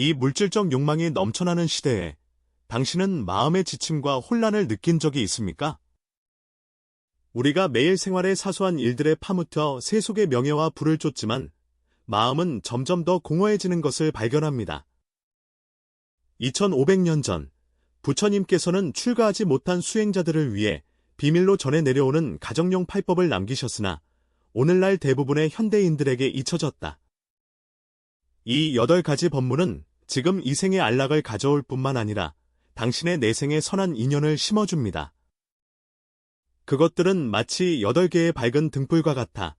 이 물질적 욕망이 넘쳐나는 시대에 당신은 마음의 지침과 혼란을 느낀 적이 있습니까? 우리가 매일 생활의 사소한 일들에 파묻혀 세속의 명예와 부를 쫓지만 마음은 점점 더 공허해지는 것을 발견합니다. 2500년 전 부처님께서는 출가하지 못한 수행자들을 위해 비밀로 전해 내려오는 가정용 팔법을 남기셨으나 오늘날 대부분의 현대인들에게 잊혀졌다. 이 8가지 법문은 지금 이 생의 안락을 가져올 뿐만 아니라 당신의 내생에 선한 인연을 심어줍니다. 그것들은 마치 8개의 밝은 등불과 같아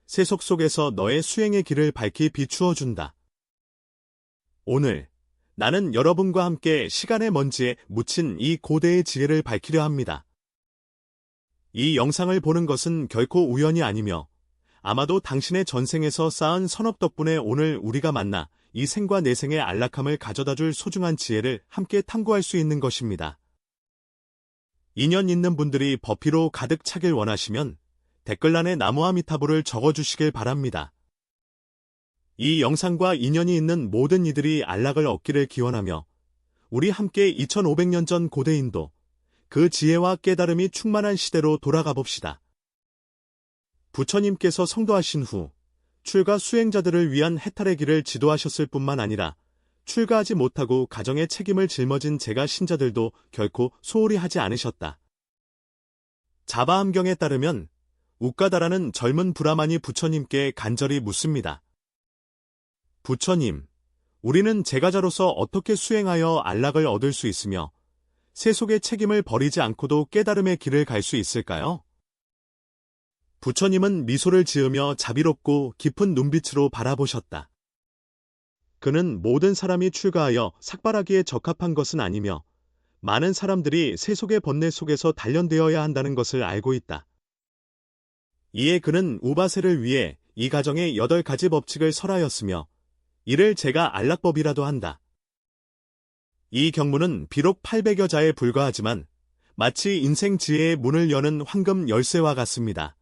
세속 속에서 너의 수행의 길을 밝히 비추어준다. 오늘 나는 여러분과 함께 시간의 먼지에 묻힌 이 고대의 지혜를 밝히려 합니다. 이 영상을 보는 것은 결코 우연이 아니며 아마도 당신의 전생에서 쌓은 선업 덕분에 오늘 우리가 만나 이 생과 내생의 안락함을 가져다줄 소중한 지혜를 함께 탐구할 수 있는 것입니다. 인연 있는 분들이 버피로 가득 차길 원하시면 댓글란에 나무아미타불을 적어주시길 바랍니다. 이 영상과 인연이 있는 모든 이들이 안락을 얻기를 기원하며 우리 함께 2500년 전 고대인도 그 지혜와 깨달음이 충만한 시대로 돌아가 봅시다. 부처님께서 성도하신 후 출가 수행자들을 위한 해탈의 길을 지도하셨을 뿐만 아니라 출가하지 못하고 가정의 책임을 짊어진 제가 신자들도 결코 소홀히 하지 않으셨다. 자바함경에 따르면 우까다라는 젊은 브라만이 부처님께 간절히 묻습니다. 부처님, 우리는 제가자로서 어떻게 수행하여 안락을 얻을 수 있으며 세속의 책임을 버리지 않고도 깨달음의 길을 갈 수 있을까요? 부처님은 미소를 지으며 자비롭고 깊은 눈빛으로 바라보셨다. 그는 모든 사람이 출가하여 삭발하기에 적합한 것은 아니며 많은 사람들이 세속의 번뇌 속에서 단련되어야 한다는 것을 알고 있다. 이에 그는 우바세를 위해 이 가정의 8가지 법칙을 설하였으며 이를 제가 안락법이라도 한다. 이 경문은 비록 800여 자에 불과하지만 마치 인생 지혜의 문을 여는 황금 열쇠와 같습니다.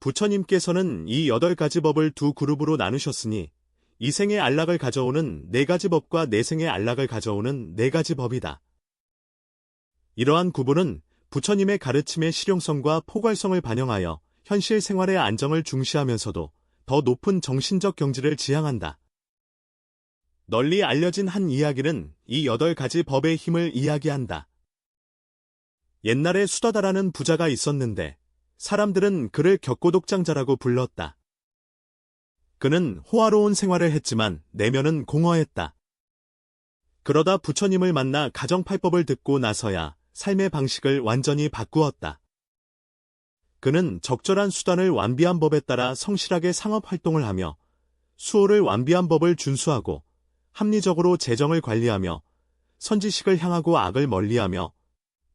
부처님께서는 이 8가지 법을 두 그룹으로 나누셨으니 이 생의 안락을 가져오는 4가지 법과 내생의 안락을 가져오는 4가지 법이다. 이러한 구분은 부처님의 가르침의 실용성과 포괄성을 반영하여 현실 생활의 안정을 중시하면서도 더 높은 정신적 경지를 지향한다. 널리 알려진 한 이야기는 이 8가지 법의 힘을 이야기한다. 옛날에 수다다라는 부자가 있었는데 사람들은 그를 격고독장자라고 불렀다. 그는 호화로운 생활을 했지만 내면은 공허했다. 그러다 부처님을 만나 가정팔법을 듣고 나서야 삶의 방식을 완전히 바꾸었다. 그는 적절한 수단을 완비한 법에 따라 성실하게 상업활동을 하며 수호를 완비한 법을 준수하고 합리적으로 재정을 관리하며 선지식을 향하고 악을 멀리하며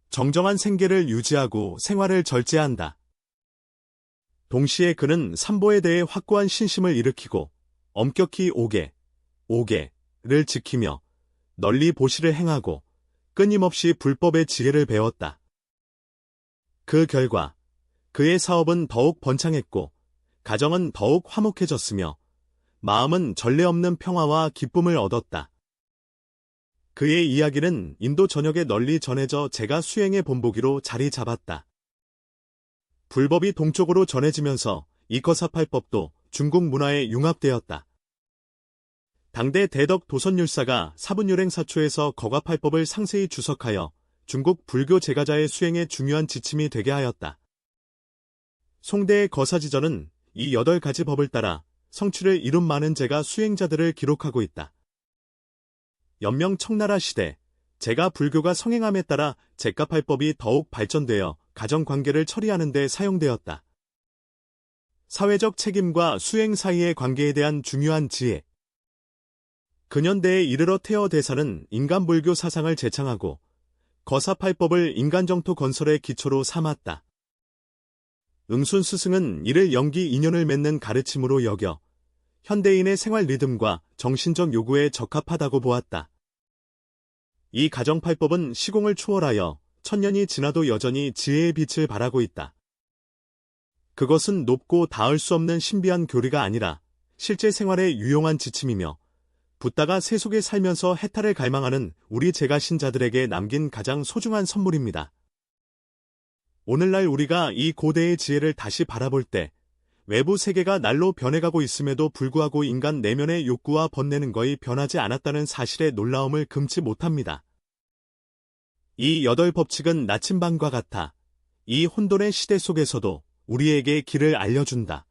정정한 생계를 유지하고 생활을 절제한다. 동시에 그는 삼보에 대해 확고한 신심을 일으키고 엄격히 오계를 지키며 널리 보시를 행하고 끊임없이 불법의 지혜를 배웠다. 그 결과 그의 사업은 더욱 번창했고 가정은 더욱 화목해졌으며 마음은 전례 없는 평화와 기쁨을 얻었다. 그의 이야기는 인도 전역에 널리 전해져 제가 수행의 본보기로 자리 잡았다. 불법이 동쪽으로 전해지면서 이거사팔법도 중국 문화에 융합되었다. 당대 대덕 도선율사가 사분율행사초에서 거가팔법을 상세히 주석하여 중국 불교 제가자의 수행에 중요한 지침이 되게 하였다. 송대의 거사지전은 이 8가지 법을 따라 성취를 이룬 많은 제가 수행자들을 기록하고 있다. 연명 청나라 시대, 제가 불교가 성행함에 따라 제가팔법이 더욱 발전되어 가정관계를 처리하는 데 사용되었다. 사회적 책임과 수행 사이의 관계에 대한 중요한 지혜. 근현대에 이르러 태어 대사는 인간불교 사상을 제창하고 거사팔법을 인간정토 건설의 기초로 삼았다. 응순 스승은 이를 영기 인연을 맺는 가르침으로 여겨 현대인의 생활 리듬과 정신적 요구에 적합하다고 보았다. 이 가정팔법은 시공을 초월하여 천년이 지나도 여전히 지혜의 빛을 발하고 있다. 그것은 높고 닿을 수 없는 신비한 교리가 아니라 실제 생활에 유용한 지침이며 붓다가 세속에 살면서 해탈을 갈망하는 우리 제가신자들에게 남긴 가장 소중한 선물입니다. 오늘날 우리가 이 고대의 지혜를 다시 바라볼 때 외부 세계가 날로 변해가고 있음에도 불구하고 인간 내면의 욕구와 번뇌는 거의 변하지 않았다는 사실에 놀라움을 금치 못합니다. 이 8법칙은 나침반과 같아 이 혼돈의 시대 속에서도 우리에게 길을 알려준다.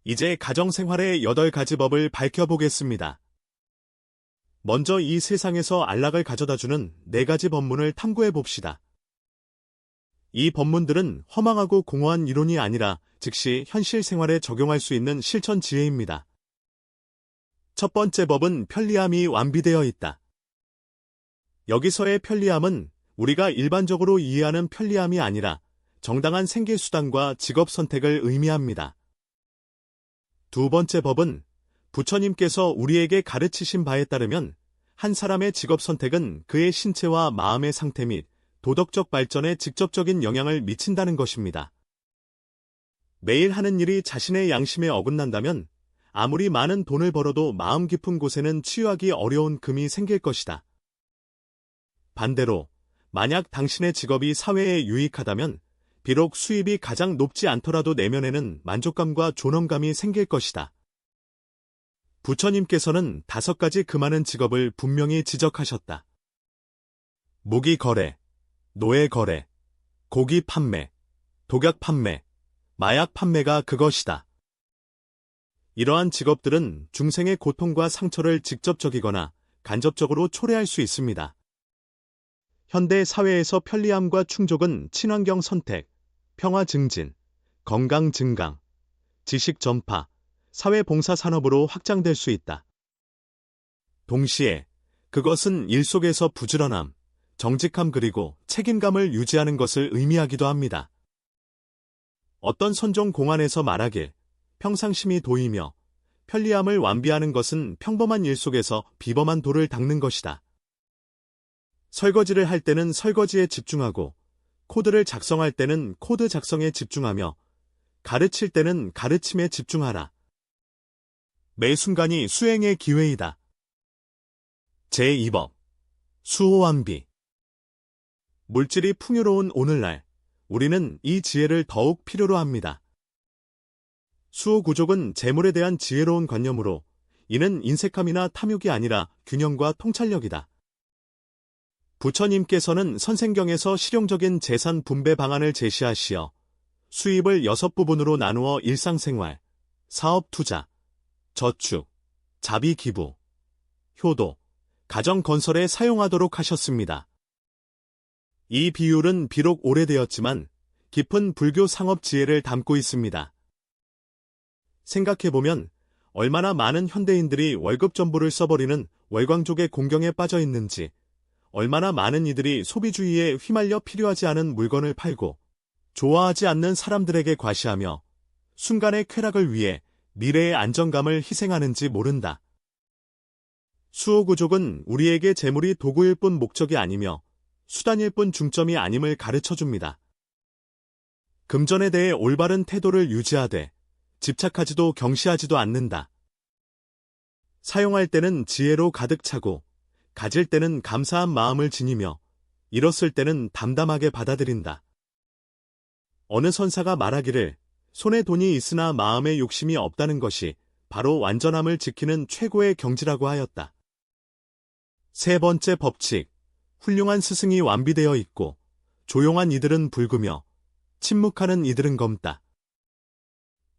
이제 가정생활의 8가지 법을 밝혀보겠습니다. 먼저 이 세상에서 안락을 가져다주는 4가지 법문을 탐구해봅시다. 이 법문들은 허망하고 공허한 이론이 아니라 즉시 현실 생활에 적용할 수 있는 실천 지혜입니다. 첫 번째 법은 편리함이 완비되어 있다. 여기서의 편리함은 우리가 일반적으로 이해하는 편리함이 아니라 정당한 생계수단과 직업 선택을 의미합니다. 두 번째 법은 부처님께서 우리에게 가르치신 바에 따르면 한 사람의 직업 선택은 그의 신체와 마음의 상태 및 도덕적 발전에 직접적인 영향을 미친다는 것입니다. 매일 하는 일이 자신의 양심에 어긋난다면 아무리 많은 돈을 벌어도 마음 깊은 곳에는 치유하기 어려운 금이 생길 것이다. 반대로 만약 당신의 직업이 사회에 유익하다면 비록 수입이 가장 높지 않더라도 내면에는 만족감과 존엄감이 생길 것이다. 부처님께서는 5가지 그 많은 직업을 분명히 지적하셨다. 무기 거래, 노예 거래, 고기 판매, 독약 판매, 마약 판매가 그것이다. 이러한 직업들은 중생의 고통과 상처를 직접적이거나 간접적으로 초래할 수 있습니다. 현대 사회에서 편리함과 충족은 친환경 선택, 평화 증진, 건강 증강, 지식 전파, 사회 봉사 산업으로 확장될 수 있다. 동시에 그것은 일 속에서 부지런함, 정직함 그리고 책임감을 유지하는 것을 의미하기도 합니다. 어떤 선종 공안에서 말하길 평상심이 도이며 편리함을 완비하는 것은 평범한 일 속에서 비범한 돌을 닦는 것이다. 설거지를 할 때는 설거지에 집중하고 코드를 작성할 때는 코드 작성에 집중하며 가르칠 때는 가르침에 집중하라. 매 순간이 수행의 기회이다. 제2법 수호완비. 물질이 풍요로운 오늘날 우리는 이 지혜를 더욱 필요로 합니다. 수호구족은 재물에 대한 지혜로운 관념으로 이는 인색함이나 탐욕이 아니라 균형과 통찰력이다. 부처님께서는 선생경에서 실용적인 재산 분배 방안을 제시하시어 수입을 6부분으로 나누어 일상생활, 사업투자, 저축, 자비기부, 효도, 가정건설에 사용하도록 하셨습니다. 이 비율은 비록 오래되었지만 깊은 불교 상업 지혜를 담고 있습니다. 생각해보면 얼마나 많은 현대인들이 월급 전부를 써버리는 월광족의 공경에 빠져 있는지, 얼마나 많은 이들이 소비주의에 휘말려 필요하지 않은 물건을 팔고 좋아하지 않는 사람들에게 과시하며 순간의 쾌락을 위해 미래의 안정감을 희생하는지 모른다. 수호구족은 우리에게 재물이 도구일 뿐 목적이 아니며 수단일 뿐 중점이 아님을 가르쳐줍니다. 금전에 대해 올바른 태도를 유지하되 집착하지도 경시하지도 않는다. 사용할 때는 지혜로 가득 차고 가질 때는 감사한 마음을 지니며 잃었을 때는 담담하게 받아들인다. 어느 선사가 말하기를 손에 돈이 있으나 마음에 욕심이 없다는 것이 바로 완전함을 지키는 최고의 경지라고 하였다. 세 번째 법칙, 훌륭한 스승이 완비되어 있고 조용한 이들은 붉으며 침묵하는 이들은 검다.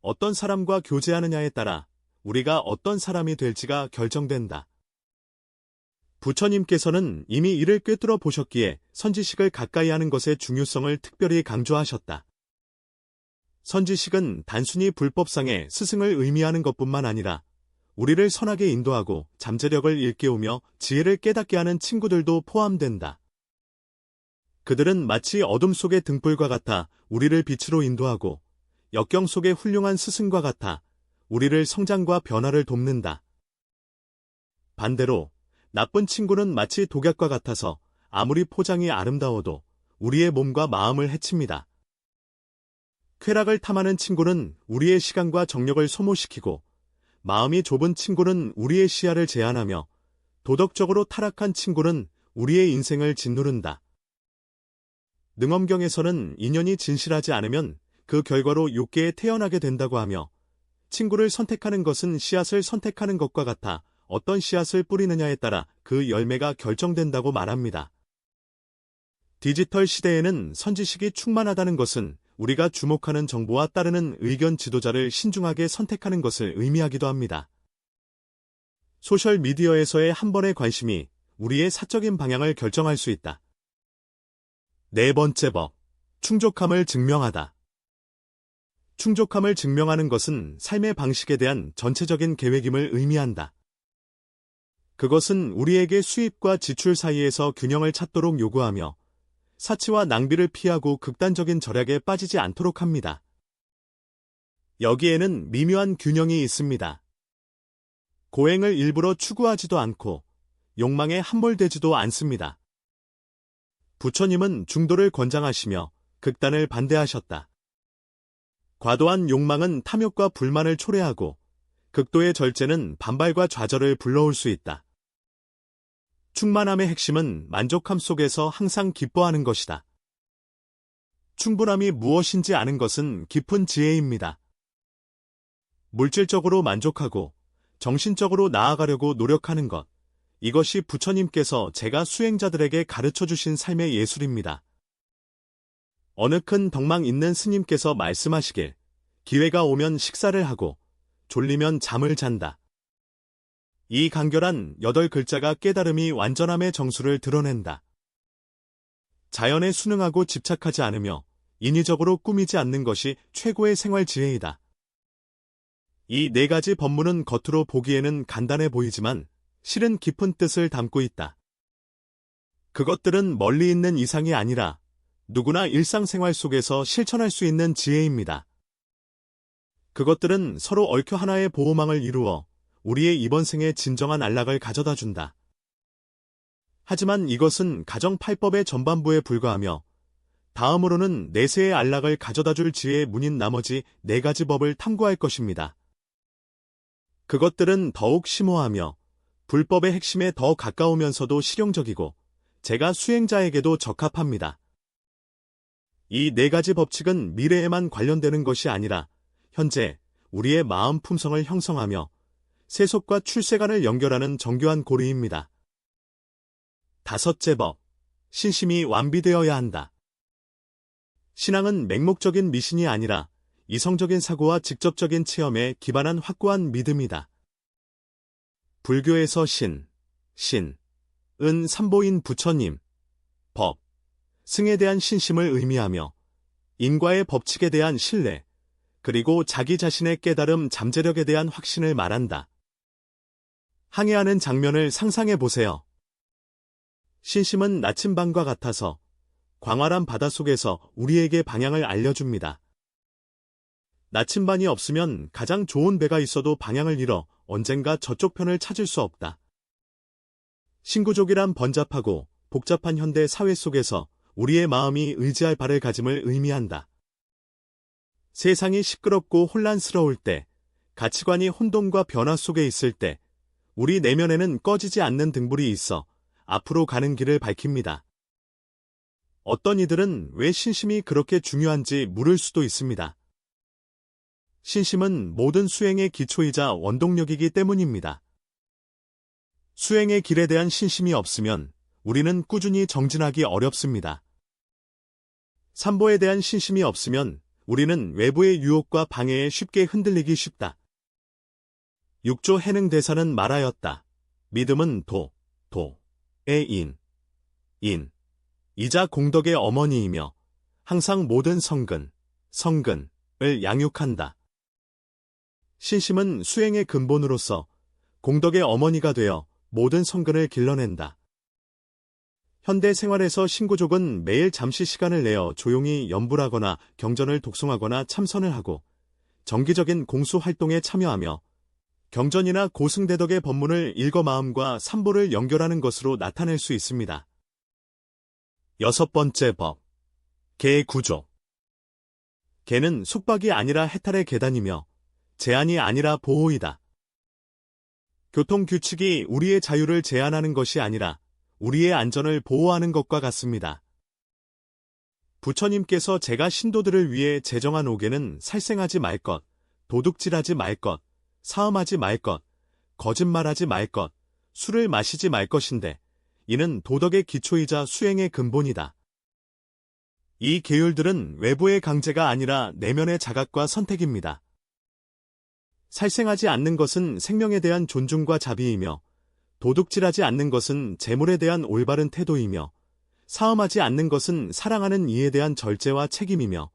어떤 사람과 교제하느냐에 따라 우리가 어떤 사람이 될지가 결정된다. 부처님께서는 이미 이를 꿰뚫어 보셨기에 선지식을 가까이 하는 것의 중요성을 특별히 강조하셨다. 선지식은 단순히 불법상의 스승을 의미하는 것뿐만 아니라 우리를 선하게 인도하고 잠재력을 일깨우며 지혜를 깨닫게 하는 친구들도 포함된다. 그들은 마치 어둠 속의 등불과 같아 우리를 빛으로 인도하고 역경 속의 훌륭한 스승과 같아 우리를 성장과 변화를 돕는다. 반대로 나쁜 친구는 마치 독약과 같아서 아무리 포장이 아름다워도 우리의 몸과 마음을 해칩니다. 쾌락을 탐하는 친구는 우리의 시간과 정력을 소모시키고 마음이 좁은 친구는 우리의 시야를 제한하며 도덕적으로 타락한 친구는 우리의 인생을 짓누른다. 능엄경에서는 인연이 진실하지 않으면 그 결과로 욕계에 태어나게 된다고 하며 친구를 선택하는 것은 씨앗을 선택하는 것과 같아 어떤 씨앗을 뿌리느냐에 따라 그 열매가 결정된다고 말합니다. 디지털 시대에는 선지식이 충만하다는 것은 우리가 주목하는 정보와 따르는 의견 지도자를 신중하게 선택하는 것을 의미하기도 합니다. 소셜미디어에서의 한 번의 관심이 우리의 사적인 방향을 결정할 수 있다. 네 번째 법, 충족함을 증명하다. 충족함을 증명하는 것은 삶의 방식에 대한 전체적인 계획임을 의미한다. 그것은 우리에게 수입과 지출 사이에서 균형을 찾도록 요구하며 사치와 낭비를 피하고 극단적인 절약에 빠지지 않도록 합니다. 여기에는 미묘한 균형이 있습니다. 고행을 일부러 추구하지도 않고 욕망에 함몰되지도 않습니다. 부처님은 중도를 권장하시며 극단을 반대하셨다. 과도한 욕망은 탐욕과 불만을 초래하고 극도의 절제는 반발과 좌절을 불러올 수 있다. 충만함의 핵심은 만족함 속에서 항상 기뻐하는 것이다. 충분함이 무엇인지 아는 것은 깊은 지혜입니다. 물질적으로 만족하고 정신적으로 나아가려고 노력하는 것, 이것이 부처님께서 제가 수행자들에게 가르쳐 주신 삶의 예술입니다. 어느 큰 덕망 있는 스님께서 말씀하시길, 기회가 오면 식사를 하고 졸리면 잠을 잔다. 이 간결한 8글자가 깨달음이 완전함의 정수를 드러낸다. 자연에 순응하고 집착하지 않으며 인위적으로 꾸미지 않는 것이 최고의 생활 지혜이다. 이 네 가지 법문은 겉으로 보기에는 간단해 보이지만 실은 깊은 뜻을 담고 있다. 그것들은 멀리 있는 이상이 아니라 누구나 일상생활 속에서 실천할 수 있는 지혜입니다. 그것들은 서로 얽혀 하나의 보호망을 이루어 우리의 이번 생에 진정한 안락을 가져다 준다. 하지만 이것은 가정팔법의 전반부에 불과하며 다음으로는 내세의 안락을 가져다 줄 지혜의 문인 나머지 4가지 법을 탐구할 것입니다. 그것들은 더욱 심오하며 불법의 핵심에 더 가까우면서도 실용적이고 제가 수행자에게도 적합합니다. 이 4가지 법칙은 미래에만 관련되는 것이 아니라 현재 우리의 마음 품성을 형성하며 세속과 출세관을 연결하는 정교한 고리입니다. 5째 법, 신심이 완비되어야 한다. 신앙은 맹목적인 미신이 아니라 이성적인 사고와 직접적인 체험에 기반한 확고한 믿음이다. 불교에서 신, 은 삼보인 부처님, 법, 승에 대한 신심을 의미하며 인과의 법칙에 대한 신뢰, 그리고 자기 자신의 깨달음 잠재력에 대한 확신을 말한다. 항해하는 장면을 상상해 보세요. 신심은 나침반과 같아서 광활한 바닷속에서 우리에게 방향을 알려줍니다. 나침반이 없으면 가장 좋은 배가 있어도 방향을 잃어 언젠가 저쪽 편을 찾을 수 없다. 신구족이란 번잡하고 복잡한 현대 사회 속에서 우리의 마음이 의지할 바를 가짐을 의미한다. 세상이 시끄럽고 혼란스러울 때, 가치관이 혼돈과 변화 속에 있을 때, 우리 내면에는 꺼지지 않는 등불이 있어 앞으로 가는 길을 밝힙니다. 어떤 이들은 왜 신심이 그렇게 중요한지 물을 수도 있습니다. 신심은 모든 수행의 기초이자 원동력이기 때문입니다. 수행의 길에 대한 신심이 없으면 우리는 꾸준히 정진하기 어렵습니다. 삼보에 대한 신심이 없으면 우리는 외부의 유혹과 방해에 쉽게 흔들리기 쉽다. 육조 해능 대사는 말하였다. 믿음은 도의 이자 공덕의 어머니이며 항상 모든 성근을 양육한다. 신심은 수행의 근본으로서 공덕의 어머니가 되어 모든 성근을 길러낸다. 현대 생활에서 신구족은 매일 잠시 시간을 내어 조용히 연불하거나 경전을 독송하거나 참선을 하고 정기적인 공수 활동에 참여하며 경전이나 고승대덕의 법문을 읽어 마음과 삼보를 연결하는 것으로 나타낼 수 있습니다. 6번째 법, 개 구조. 개는 속박이 아니라 해탈의 계단이며 제한이 아니라 보호이다. 교통규칙이 우리의 자유를 제한하는 것이 아니라 우리의 안전을 보호하는 것과 같습니다. 부처님께서 제가 신도들을 위해 제정한 5개는 살생하지 말 것, 도둑질하지 말 것, 사음하지 말 것, 거짓말하지 말 것, 술을 마시지 말 것인데 이는 도덕의 기초이자 수행의 근본이다. 이 계율들은 외부의 강제가 아니라 내면의 자각과 선택입니다. 살생하지 않는 것은 생명에 대한 존중과 자비이며 도둑질하지 않는 것은 재물에 대한 올바른 태도이며 사음하지 않는 것은 사랑하는 이에 대한 절제와 책임이며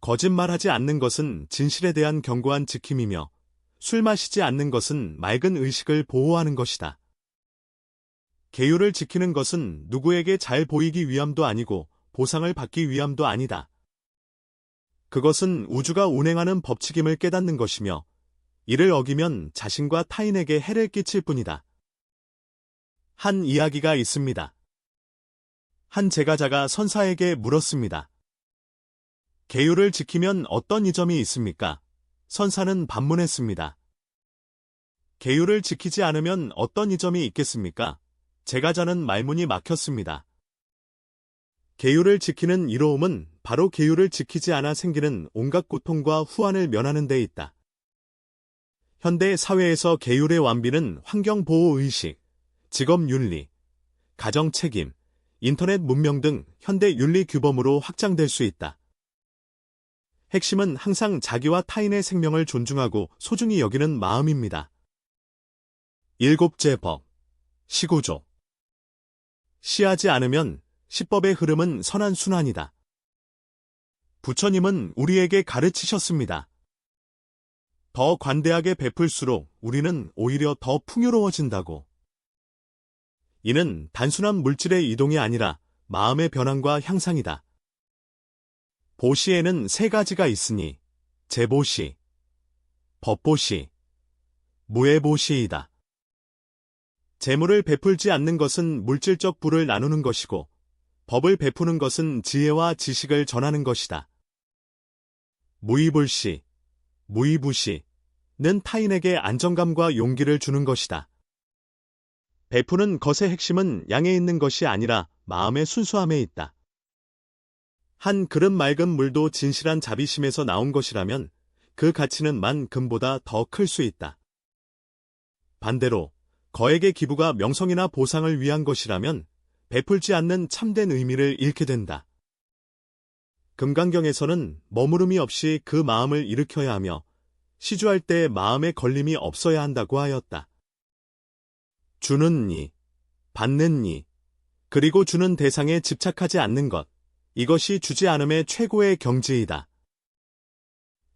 거짓말하지 않는 것은 진실에 대한 견고한 지킴이며 술 마시지 않는 것은 맑은 의식을 보호하는 것이다. 계율을 지키는 것은 누구에게 잘 보이기 위함도 아니고 보상을 받기 위함도 아니다. 그것은 우주가 운행하는 법칙임을 깨닫는 것이며 이를 어기면 자신과 타인에게 해를 끼칠 뿐이다. 한 이야기가 있습니다. 한 제가자가 선사에게 물었습니다. 계율을 지키면 어떤 이점이 있습니까? 선사는 반문했습니다. 계율을 지키지 않으면 어떤 이점이 있겠습니까? 제가자는 말문이 막혔습니다. 계율을 지키는 이로움은 바로 계율을 지키지 않아 생기는 온갖 고통과 후환을 면하는 데 있다. 현대 사회에서 계율의 완비는 환경보호의식, 직업윤리, 가정책임, 인터넷 문명 등 현대 윤리 규범으로 확장될 수 있다. 핵심은 항상 자기와 타인의 생명을 존중하고 소중히 여기는 마음입니다. 7째 법, 시구조. 시하지 않으면 시법의 흐름은 선한 순환이다. 부처님은 우리에게 가르치셨습니다. 더 관대하게 베풀수록 우리는 오히려 더 풍요로워진다고. 이는 단순한 물질의 이동이 아니라 마음의 변환과 향상이다. 보시에는 3가지가 있으니 재보시, 법보시, 무예보시이다. 재물을 베풀지 않는 것은 물질적 부를 나누는 것이고 법을 베푸는 것은 지혜와 지식을 전하는 것이다. 무의불시, 무의부시는 타인에게 안정감과 용기를 주는 것이다. 베푸는 것의 핵심은 양에 있는 것이 아니라 마음의 순수함에 있다. 한 그릇 맑은 물도 진실한 자비심에서 나온 것이라면 그 가치는 만 금보다 더 클 수 있다. 반대로 거액의 기부가 명성이나 보상을 위한 것이라면 베풀지 않는 참된 의미를 잃게 된다. 금강경에서는 머무름이 없이 그 마음을 일으켜야 하며 시주할 때 마음에 걸림이 없어야 한다고 하였다. 주는 이, 받는 이, 그리고 주는 대상에 집착하지 않는 것, 이것이 주지 않음의 최고의 경지이다.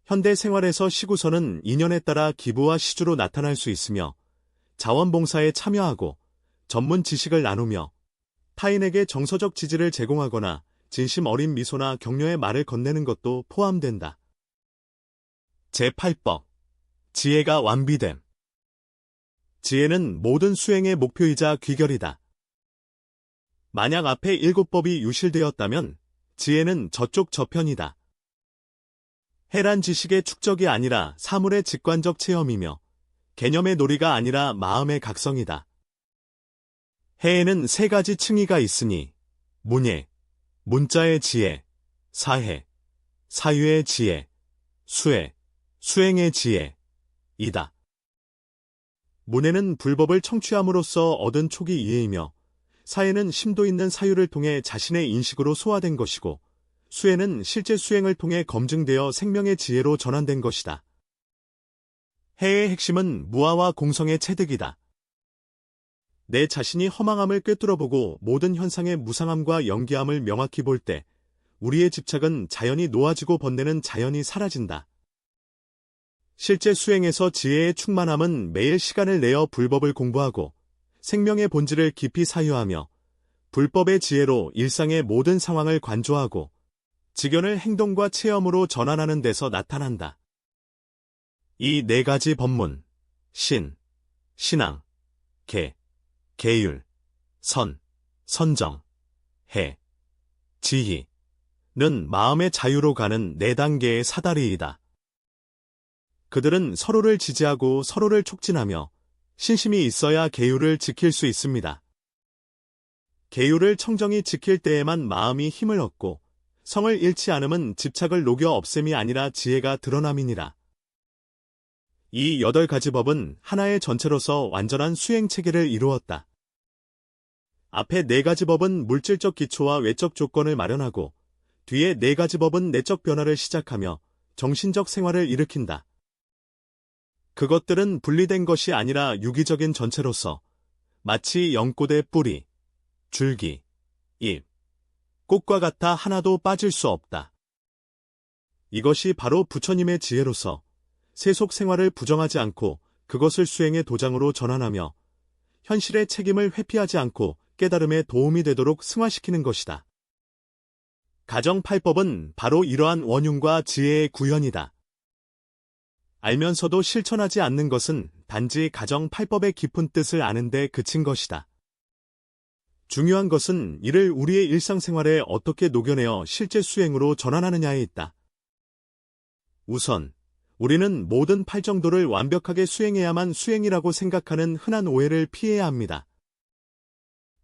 현대 생활에서 시구서는 인연에 따라 기부와 시주로 나타날 수 있으며 자원봉사에 참여하고 전문 지식을 나누며 타인에게 정서적 지지를 제공하거나 진심 어린 미소나 격려의 말을 건네는 것도 포함된다. 제8법, 지혜가 완비됨. 지혜는 모든 수행의 목표이자 귀결이다. 만약 앞에 7법이 유실되었다면 지혜는 저쪽 저편이다. 해란 지식의 축적이 아니라 사물의 직관적 체험이며 개념의 놀이가 아니라 마음의 각성이다. 해에는 3가지 층위가 있으니 문예, 문자의 지혜, 사해, 사유의 지혜, 수해, 수행의 지혜이다. 문예는 불법을 청취함으로써 얻은 초기 이해이며 사해는 심도 있는 사유를 통해 자신의 인식으로 소화된 것이고 수해는 실제 수행을 통해 검증되어 생명의 지혜로 전환된 것이다. 해의 핵심은 무아와 공성의 체득이다. 내 자신이 허망함을 꿰뚫어보고 모든 현상의 무상함과 영기함을 명확히 볼 때 우리의 집착은 자연히 놓아지고 번뇌는 자연히 사라진다. 실제 수행에서 지혜의 충만함은 매일 시간을 내어 불법을 공부하고 생명의 본질을 깊이 사유하며 불법의 지혜로 일상의 모든 상황을 관조하고 직연을 행동과 체험으로 전환하는 데서 나타난다. 이 4가지 법문, 신, 신앙, 계, 계율, 선, 선정, 해, 지희는 마음의 자유로 가는 4단계의 사다리이다. 그들은 서로를 지지하고 서로를 촉진하며 신심이 있어야 계율을 지킬 수 있습니다. 계율을 청정히 지킬 때에만 마음이 힘을 얻고 성을 잃지 않음은 집착을 녹여 없앰이 아니라 지혜가 드러남이니라. 이 8가지 법은 하나의 전체로서 완전한 수행 체계를 이루었다. 앞에 4가지 법은 물질적 기초와 외적 조건을 마련하고 뒤에 4가지 법은 내적 변화를 시작하며 정신적 생활을 일으킨다. 그것들은 분리된 것이 아니라 유기적인 전체로서 마치 연꽃의 뿌리, 줄기, 잎, 꽃과 같아 하나도 빠질 수 없다. 이것이 바로 부처님의 지혜로서 세속 생활을 부정하지 않고 그것을 수행의 도장으로 전환하며 현실의 책임을 회피하지 않고 깨달음에 도움이 되도록 승화시키는 것이다. 가정 8법은 바로 이러한 원흉과 지혜의 구현이다. 알면서도 실천하지 않는 것은 단지 가정 8법의 깊은 뜻을 아는 데 그친 것이다. 중요한 것은 이를 우리의 일상생활에 어떻게 녹여내어 실제 수행으로 전환하느냐에 있다. 우선 우리는 모든 8정도를 완벽하게 수행해야만 수행이라고 생각하는 흔한 오해를 피해야 합니다.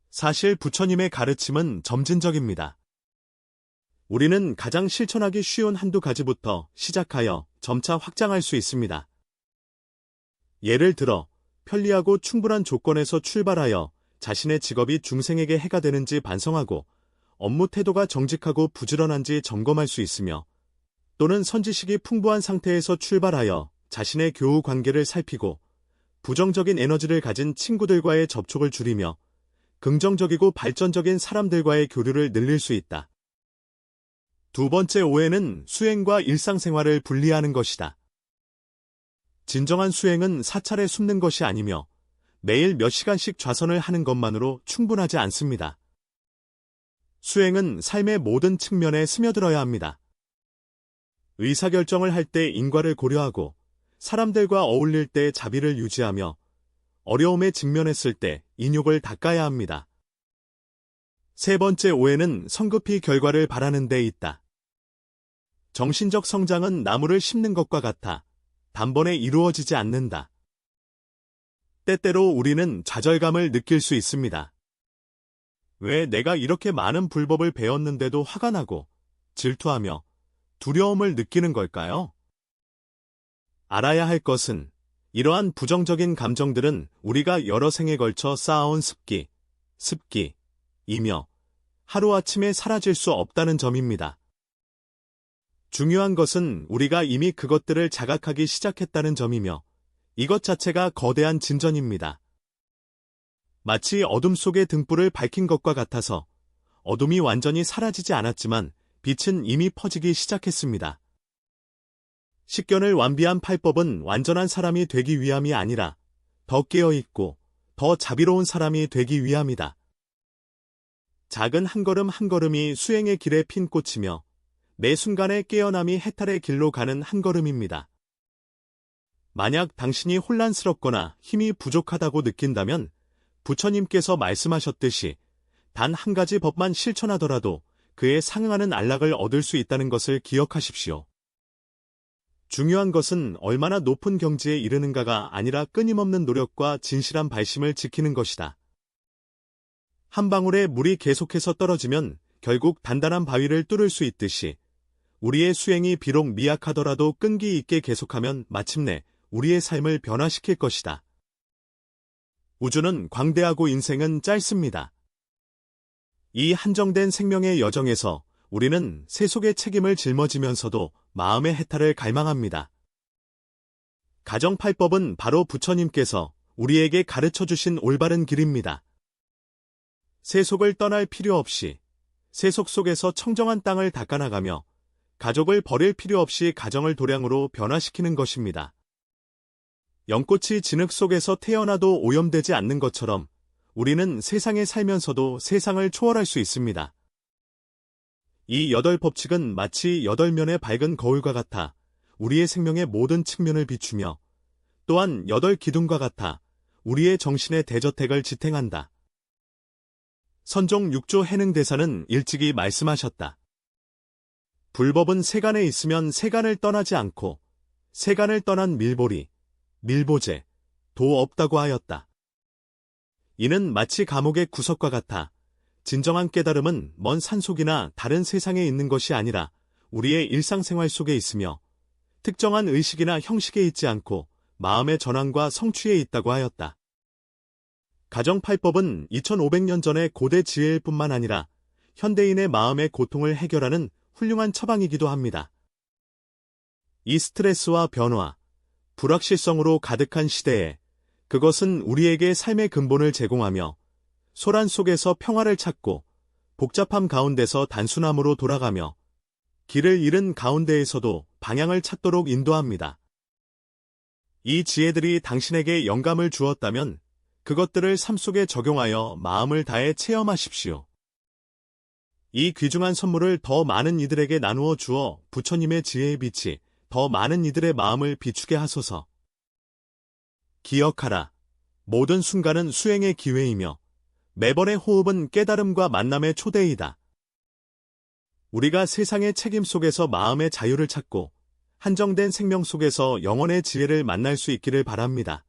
사실 부처님의 가르침은 점진적입니다. 우리는 가장 실천하기 쉬운 한두 가지부터 시작하여 점차 확장할 수 있습니다. 예를 들어 편리하고 충분한 조건에서 출발하여 자신의 직업이 중생에게 해가 되는지 반성하고 업무 태도가 정직하고 부지런한지 점검할 수 있으며 또는 선지식이 풍부한 상태에서 출발하여 자신의 교우 관계를 살피고 부정적인 에너지를 가진 친구들과의 접촉을 줄이며 긍정적이고 발전적인 사람들과의 교류를 늘릴 수 있다. 두 번째 오해는 수행과 일상생활을 분리하는 것이다. 진정한 수행은 사찰에 숨는 것이 아니며 매일 몇 시간씩 좌선을 하는 것만으로 충분하지 않습니다. 수행은 삶의 모든 측면에 스며들어야 합니다. 의사결정을 할 때 인과를 고려하고 사람들과 어울릴 때 자비를 유지하며 어려움에 직면했을 때 인욕을 닦아야 합니다. 세 번째 오해는 성급히 결과를 바라는 데 있다. 정신적 성장은 나무를 심는 것과 같아 단번에 이루어지지 않는다. 때때로 우리는 좌절감을 느낄 수 있습니다. 왜 내가 이렇게 많은 불법을 배웠는데도 화가 나고 질투하며 두려움을 느끼는 걸까요? 알아야 할 것은 이러한 부정적인 감정들은 우리가 여러 생에 걸쳐 쌓아온 습기이며 하루아침에 사라질 수 없다는 점입니다. 중요한 것은 우리가 이미 그것들을 자각하기 시작했다는 점이며 이것 자체가 거대한 진전입니다. 마치 어둠 속의 등불을 밝힌 것과 같아서 어둠이 완전히 사라지지 않았지만 빛은 이미 퍼지기 시작했습니다. 식견을 완비한 8법은 완전한 사람이 되기 위함이 아니라 더 깨어있고 더 자비로운 사람이 되기 위함이다. 작은 한 걸음 한 걸음이 수행의 길에 핀 꽃이며 매 순간의 깨어남이 해탈의 길로 가는 한 걸음입니다. 만약 당신이 혼란스럽거나 힘이 부족하다고 느낀다면 부처님께서 말씀하셨듯이 단 한 가지 법만 실천하더라도 그에 상응하는 안락을 얻을 수 있다는 것을 기억하십시오. 중요한 것은 얼마나 높은 경지에 이르는가가 아니라 끊임없는 노력과 진실한 발심을 지키는 것이다. 한 방울의 물이 계속해서 떨어지면 결국 단단한 바위를 뚫을 수 있듯이 우리의 수행이 비록 미약하더라도 끈기 있게 계속하면 마침내 우리의 삶을 변화시킬 것이다. 우주는 광대하고 인생은 짧습니다. 이 한정된 생명의 여정에서 우리는 세속의 책임을 짊어지면서도 마음의 해탈을 갈망합니다. 가정 8법은 바로 부처님께서 우리에게 가르쳐 주신 올바른 길입니다. 세속을 떠날 필요 없이 세속 속에서 청정한 땅을 닦아나가며 가족을 버릴 필요 없이 가정을 도량으로 변화시키는 것입니다. 연꽃이 진흙 속에서 태어나도 오염되지 않는 것처럼 우리는 세상에 살면서도 세상을 초월할 수 있습니다. 이 8법칙은 마치 8면의 밝은 거울과 같아 우리의 생명의 모든 측면을 비추며 또한 8기둥과 같아 우리의 정신의 대저택을 지탱한다. 선종 6조 해능대사는 일찍이 말씀하셨다. 불법은 세간에 있으면 세간을 떠나지 않고 세간을 떠난 밀보리, 밀보제, 도 없다고 하였다. 이는 마치 감옥의 구석과 같아 진정한 깨달음은 먼 산속이나 다른 세상에 있는 것이 아니라 우리의 일상생활 속에 있으며 특정한 의식이나 형식에 있지 않고 마음의 전환과 성취에 있다고 하였다. 가정팔법은 2500년 전의 고대 지혜일 뿐만 아니라 현대인의 마음의 고통을 해결하는 훌륭한 처방이기도 합니다. 이 스트레스와 변화, 불확실성으로 가득한 시대에 그것은 우리에게 삶의 근본을 제공하며 소란 속에서 평화를 찾고 복잡함 가운데서 단순함으로 돌아가며 길을 잃은 가운데에서도 방향을 찾도록 인도합니다. 이 지혜들이 당신에게 영감을 주었다면 그것들을 삶 속에 적용하여 마음을 다해 체험하십시오. 이 귀중한 선물을 더 많은 이들에게 나누어 주어 부처님의 지혜의 빛이 더 많은 이들의 마음을 비추게 하소서. 기억하라. 모든 순간은 수행의 기회이며 매번의 호흡은 깨달음과 만남의 초대이다. 우리가 세상의 책임 속에서 마음의 자유를 찾고 한정된 생명 속에서 영혼의 지혜를 만날 수 있기를 바랍니다.